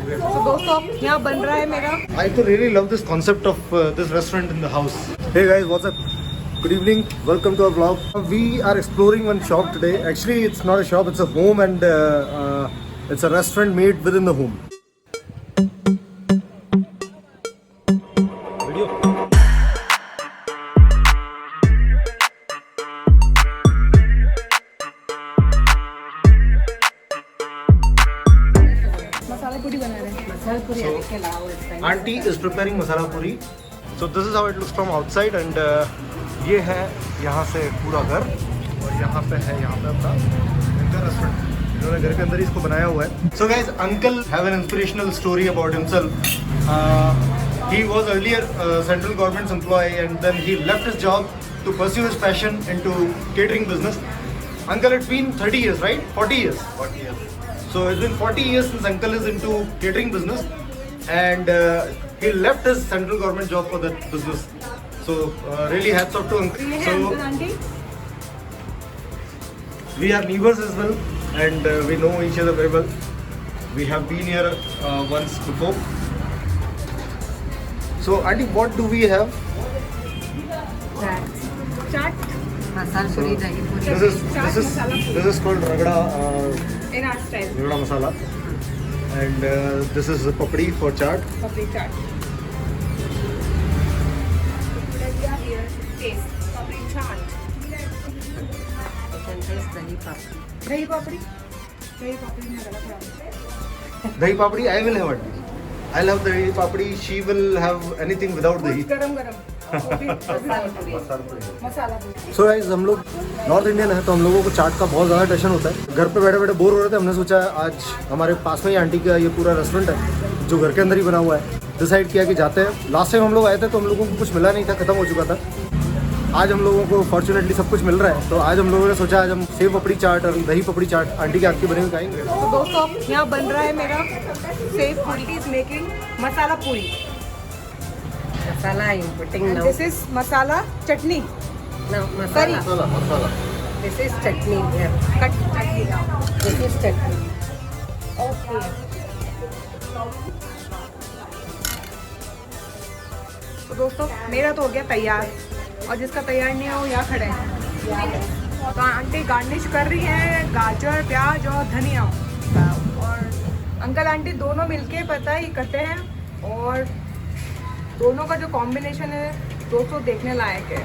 तो दोस्तों यहाँ बन रहा है मेरा। I तो really love this concept of this restaurant in the house. Hey guys, what's up? Good evening. Welcome to our vlog. We are exploring one shop today. Actually, it's not a shop. It's a home, and it's a restaurant made within the home. Video. मसाला पूरी बना रहे हैं। मसाला पूरी के अलावा Auntie is preparing masala puri. So this is how it looks from outside, and ये है यहाँ से पूरा घर, और यहाँ पे अपना इनका रेस्टोरेंट। इन्होंने घर के अंदर ही इसको बनाया हुआ है। So guys, uncle have an inspirational story about himself. He was earlier a central government employee, and then he left his job to pursue his passion into catering business. Uncle, it's been 30 years, right? 40 years. 40 years. So it's been 40 years since uncle is into catering business, and he left his central government job for that business. So really hats off to uncle. So we are neighbors as well, and we know each other very well. We have been here once before. So auntie, what do we have? Chaat masala पूरी दही पूरी This is called ragda in are style ragda masala, and this is papdi for chaat. Papdi chaat. Test papdi chaat. दही पापड़ी दही पापड़ी। दही पापड़ी में लगा था। Dahi papdi, I will have it. I'll have dahi papdi. She will have anything without dahi. गरम गरम मसाला पूरी मसाला पूरी। So guys, हम लोग नॉर्थ इंडियन है, तो हम लोगों को चाट का बहुत ज़्यादा टेंशन होता है। घर पे बैठे बैठे बोर हो रहे थे, हमने सोचा आज हमारे पास में ही आंटी का ये पूरा रेस्टोरेंट है जो घर के अंदर ही बना हुआ है। डिसाइड किया कि जाते हैं। लास्ट टाइम हम लोग आए थे तो हम लोगों को कुछ मिला नहीं था, ख़त्म हो चुका था। आज हम लोगों को फॉर्चुनेटली सब कुछ मिल रहा है, तो आज हम लोगों ने सोचा आज हम सेव पपड़ी चाट और दही पपड़ी चाट आंटी के हाथ की बनी हुई खाएंगे। तो दोस्तों यहाँ बन रहा है मेरा सेव पूरी is making masala puri. Masala I am putting now this is masala chutney now masala masala this is chutney here cut chutney. This is chutney okay तो दोस्तों मेरा तो हो गया तैयार, और जिसका तैयार नहीं है वो यहाँ खड़े हैं। तो आंटी गार्निश कर रही है गाजर प्याज और धनिया, और अंकल आंटी दोनों मिलके पता ही करते हैं, और दोनों का जो कॉम्बिनेशन है दोस्तों देखने लायक है।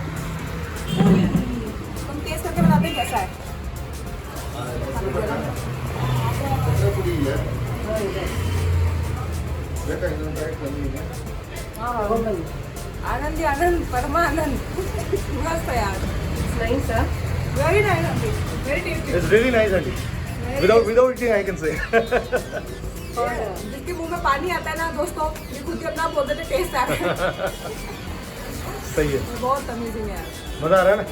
तुम टेस्ट करके बताते हैं कैसा है। आनंद आनंद परमानंद मस्त है यार। Nice sir very nice aunty, very tasty. It's really nice aunty. Without eating I can say. और जिसके मुंह में पानी आता है ना दोस्तों, ये खुद ही अपना बोलते थे टेस्ट आ रहा है। सही है, बहुत अमेजिंग है यार, मज़ा आ रहा है ना।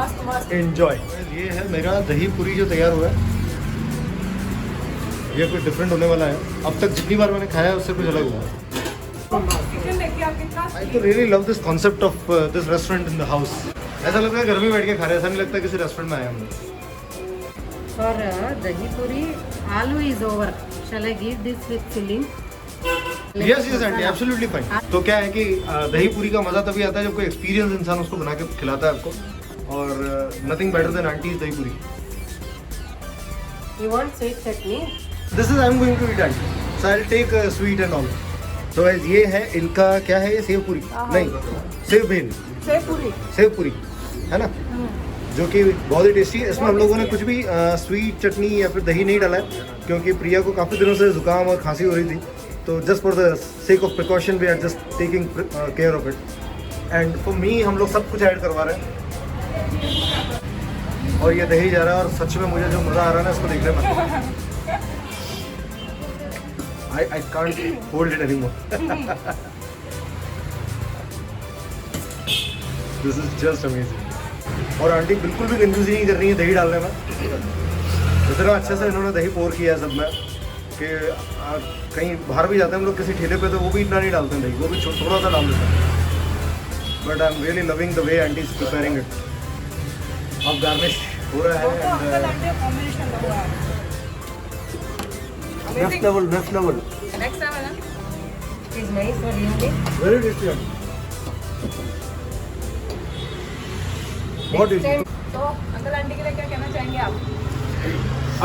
मस्त मस्त। एंजॉय। ये है मेरा दही पूरी जो तैयार हुआ है। ये कुछ डिफरेंट होने वाला है। अब तक जितनी बार मैंने खाया है उससे कुछ अलग हुआ है। चिकन देखिए आप कितना। I तो really love this concept of this restaurant in the house. ऐसा लगता है घर में बैठ के खा रहे हैं, ऐसा नहीं लगता किसी रेस्टोरेंट में आए हम लोग। For dahi puri aloo is over shall I give this with filling yes yes aunty, absolutely fine. तो क्या है कि दही पूरी का मज़ा तभी आता है जब कोई एक्सपीरियंस इंसान उसको बना के खिलाता है आपको, और nothing better than aunties dahi puri. You want sweet chutney this is I am going to eat aunty, so I will take sweet and all. तो गाइस ये है इनका, क्या है ये, सेव पूरी नहीं सेव भेल, सेव पूरी है ना, जो कि बहुत ही टेस्टी है। इसमें हम लोगों ने कुछ भी स्वीट चटनी या फिर दही नहीं डाला है, क्योंकि प्रिया को काफ़ी दिनों से जुकाम और खांसी हो रही थी, तो just for the sake of precaution we are just taking care of it. And for me हम लोग सब कुछ ऐड करवा रहे हैं, और ये दही जा रहा है, और सच में मुझे जो मज़ा आ रहा है ना इसको देखने में, I can't hold it anymore. This is just amazing. और आंटी बिल्कुल भी कंफ्यूज नहीं कर रही है दही डालने में। इतना अच्छे से इन्होंने दही पोर किया है सब में कि कहीं बाहर भी जाते हैं हम लोग किसी ठेले पे, तो वो भी इतना नहीं डालते हैं दही, वो भी थोड़ा सा डाल देते हैं। But I am really loving the way aunty is preparing it. अब गार्निश हो रहा है। Next level Next time, Anand. It is nice for evening. Very tasty. बहुत tasty. तो अंकल आंटी के लिए क्या कहना चाहेंगे आप?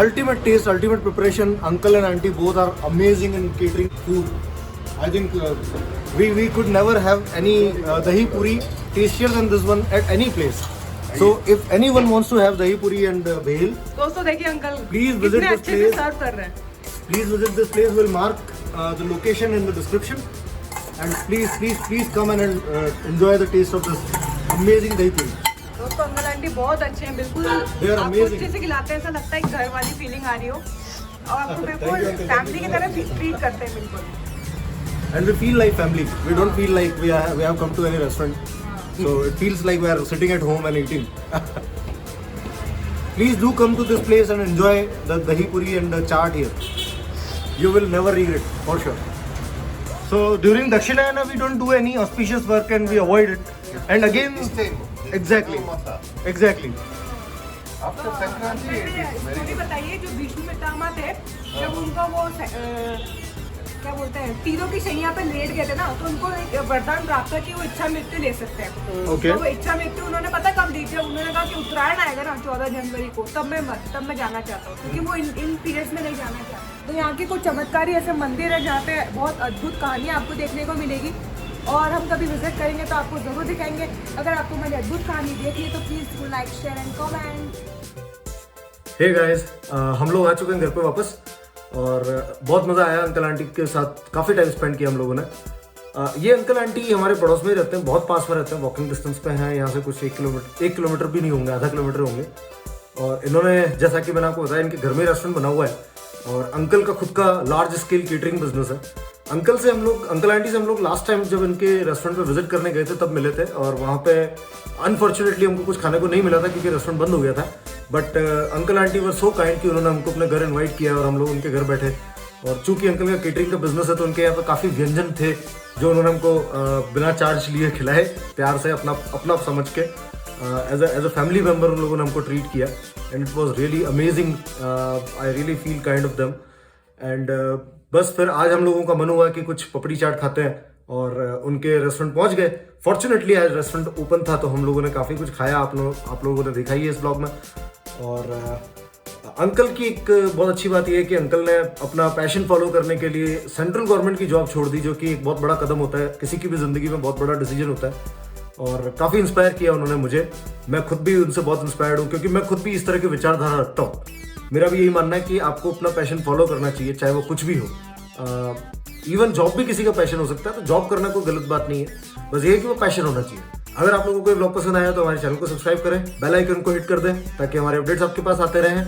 Ultimate taste, ultimate preparation. Uncle and auntie both are amazing in catering food. I think we could never have any dahi puri tastier than this one at any place. So if anyone wants to have dahi puri and bhel, दोस्तों देखिए uncle Please visit कितने this अच्छे से place. सर्व कर रहे हैं. please visit this place. We'll mark the location in the description. And please come and enjoy the taste of this amazing dahi puri. दोस्तों uncle aunty बहुत अच्छे हैं, बिल्कुल They are आपको amazing. अच्छे से खिलाते हैं, ऐसा लगता है कि घर वाली फीलिंग आ रही हो और आपको Thank बिल्कुल you, uncle. फैमिली की तरह ट्रीट करते हैं बिल्कुल. And we feel like family. We don't feel like we have come to any restaurant. So it feels like we are sitting at home and eating. Please do come to this place and enjoy the dahi puri and the chaat here. You will never regret, for sure. So during Dakshinayana we don't do any auspicious work and we avoid it. And again, exactly. After Sankranti, it is very story बताइए जो भीष्म पितामह थे जब उनका वो क्या बोलते हैं तीरों की शैया पे लेट गए थे ना, तो उनको एक वरदान प्राप्त है कि वो इच्छा मृत्यु ले सकते हैं. Okay. तो वो इच्छा मृत्यु उन्होंने पता कब दी थी? उन्होंने कहा कि उत्तरायण आएगा ना 14 जनवरी को, तब मैं जाना चाहता हूँ, क्योंकि वो इन पीरियड्स में नहीं जाना चाहता. तो यहाँ की कुछ चमत्कारी ऐसे मंदिर है जहाँ पे बहुत अद्भुत कहानियाँ आपको देखने को मिलेगी और हम कभी विजिट करेंगे तो आपको ज़रूर दिखाएंगे. अगर आपको मेरी अद्भुत कहानी देखी है तो please like share and comment. Hey guys, हम लोग आ चुके हैं घर पे वापस और बहुत मज़ा आया. अंकल आंटी के साथ काफ़ी टाइम स्पेंड किया हम लोगों ने. ये अंकल आंटी हमारे पड़ोस में ही रहते हैं, बहुत पास में रहते हैं, वॉकिंग डिस्टेंस पे हैं यहाँ से. कुछ 1 किलोमीटर भी नहीं होंगे, आधा किलोमीटर होंगे. और इन्होंने, जैसा कि मैंने आपको बताया, इनके घर में रेस्टोरेंट बना हुआ है और अंकल का खुद का लार्ज स्केल केटरिंग बिजनेस है. अंकल आंटी से हम लोग लास्ट टाइम जब इनके रेस्टोरेंट पे विजिट करने गए थे तब मिले थे और वहाँ पे अनफॉर्चुनेटली हमको कुछ खाने को नहीं मिला था क्योंकि रेस्टोरेंट बंद हो गया था. But uncle aunty were so kind कि उन्होंने हमको अपने घर इनवाइट किया और हम लोग उनके घर बैठे. और चूंकि अंकल का केटरिंग का बिजनेस है तो उनके यहाँ पे काफ़ी व्यंजन थे जो उन्होंने हमको बिना चार्ज लिए खिलाए, प्यार से अपना समझ के. एज अ फैमिली मेम्बर उन लोगों ने हमको ट्रीट किया and it was really amazing. I really feel kind of them. And बस फिर आज हम लोगों का मन हुआ कि कुछ पपड़ी चाट खाते हैं और उनके रेस्टोरेंट पहुंच गए. फॉर्चुनेटली आज रेस्टोरेंट ओपन था तो हम लोगों ने काफ़ी कुछ खाया. आप लोगों ने देखा ही है इस ब्लॉग में. और अंकल की एक बहुत अच्छी बात यह है कि अंकल ने अपना पैशन फॉलो करने के लिए सेंट्रल गवर्नमेंट की जॉब छोड़ दी, जो कि एक बहुत बड़ा कदम होता है, किसी की भी ज़िंदगी में बहुत बड़ा डिसीजन होता है. और काफ़ी इंस्पायर किया उन्होंने मुझे. मैं खुद भी उनसे बहुत इंस्पायर्ड हूँ क्योंकि मैं खुद भी इस तरह की विचारधारा रखता हूँ. मेरा भी यही मानना है कि आपको अपना पैशन फॉलो करना चाहिए, चाहे वो कुछ भी हो. इवन जॉब भी किसी का पैशन हो सकता है, तो जॉब करना कोई गलत बात नहीं है, बस ये है कि वो पैशन होना चाहिए. अगर आप लोगों को ये ब्लॉग पसंद आया तो हमारे चैनल को सब्सक्राइब करें, बेल आइकन को हिट कर दें ताकि हमारे अपडेट्स आपके पास आते रहें.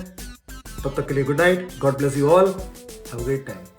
तब तक के लिए good night, God bless you all, have a great time.